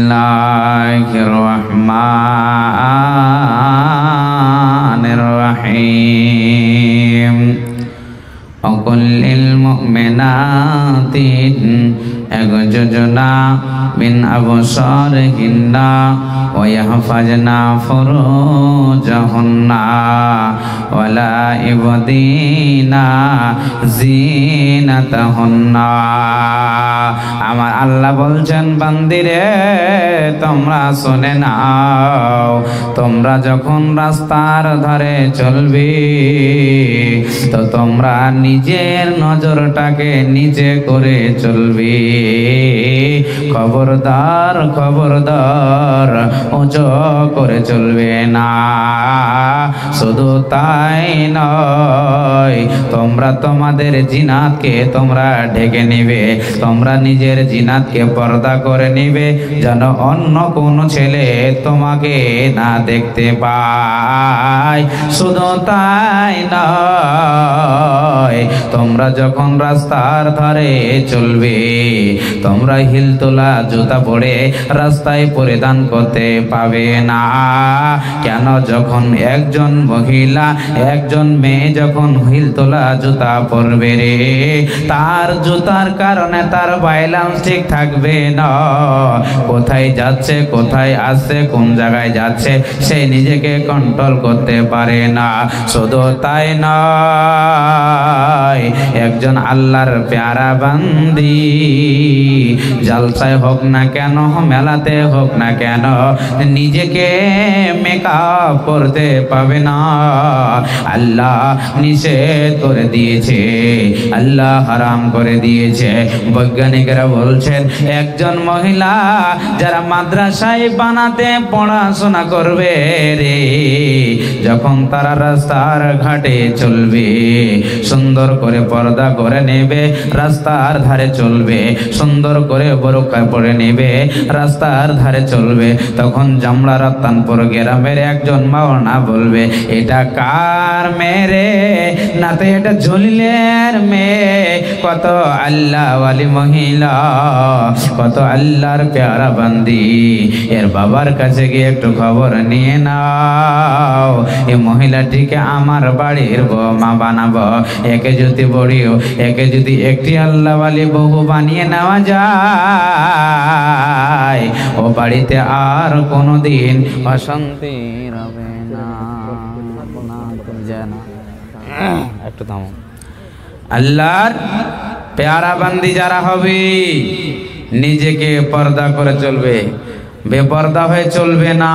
বিসমিল্লাহির রহমানির রহিম وقل للمؤمنات يغضضن من أبصارهن ويحفظن فروجهن ولا يبدين زينتهن আমার আল্লাহ বলছেন বান্দিরে তোমরা শুনে নাও তোমরা যখন রাস্তার ধারে চলবে তো তোমরা নিজের নজরটাকে নিচে করে চলবে খবরদার খবরদার উঁচু করে চলবে না শুধু তাই নয় তোমরা তোমাদের জিনাতকে তোমরা ঢেকে নিবে তোমরা নিজের জিনাতকে পর্দা করে নিবে যেন অন্য কোনো ছেলে তোমাকে না দেখতে পায় শুধু তাই নয় তোমরা যখন রাস্তার ধারে চলবে তোমরা হিল তোলা জুতা পরে রাস্তায় পরিধান করতে পাবে না কেন যখন একজন মহিলা একজন মেয়ে যখন হিল তোলা জুতা পরবে রে তার জুতার কারণে তার ব্যালেন্স ঠিক থাকবে না কোথায় যাচ্ছে কোথায় আসছে কোন জায়গায় যাচ্ছে সে নিজেকে কন্ট্রোল করতে পারে না শুধু তাই নয় একজন আল্লাহর প্যারা বান্দি জালসায় হোক না কেন মেলাতে হোক না কেন নিজেকে মেকআপ করতে পাবে না আল্লাহ নিষেধ করে দিয়েছে আল্লাহ হারাম করে দিয়েছে বৈজ্ঞানিকরা বলছেন একজন মহিলা যারা মাদ্রাসায় বানাতে পড়াশোনা করবে রে যখন তারা রাস্তার ঘাটে চলবে সুন্দর করে পর্দা করে নেবে রাস্তার ধারে চলবে সুন্দর করে বোরকা পরে নেবে রাস্তার ধারে চলবে তখন জামলা রত্তানপুর গ্রামের একজন মাওলানা বলবে এটা কার মেয়ে না তো এটা জলিলের মেয়ে কত আল্লাহ ওয়ালি মহিলা কত আল্লাহর প্যারা বান্দি এর বাবার কাছে গিয়ে একটু খবর নিয়ে নাও এই মহিলাটিকে আমার বাড়ির বৌমা বানাবো একে যদি বড়িও একে যদি একটি আল্লাহ ওয়ালি বহু বানিয়ে নেওয়া যায় ও বাড়িতে আর কোনোদিন অশান্তি হবে না একটু থামো আল্লাহর প্যারা বান্দি যারা হবে নিজেকে পর্দা করে চলবে বেপর্দা হয়ে চলবে না।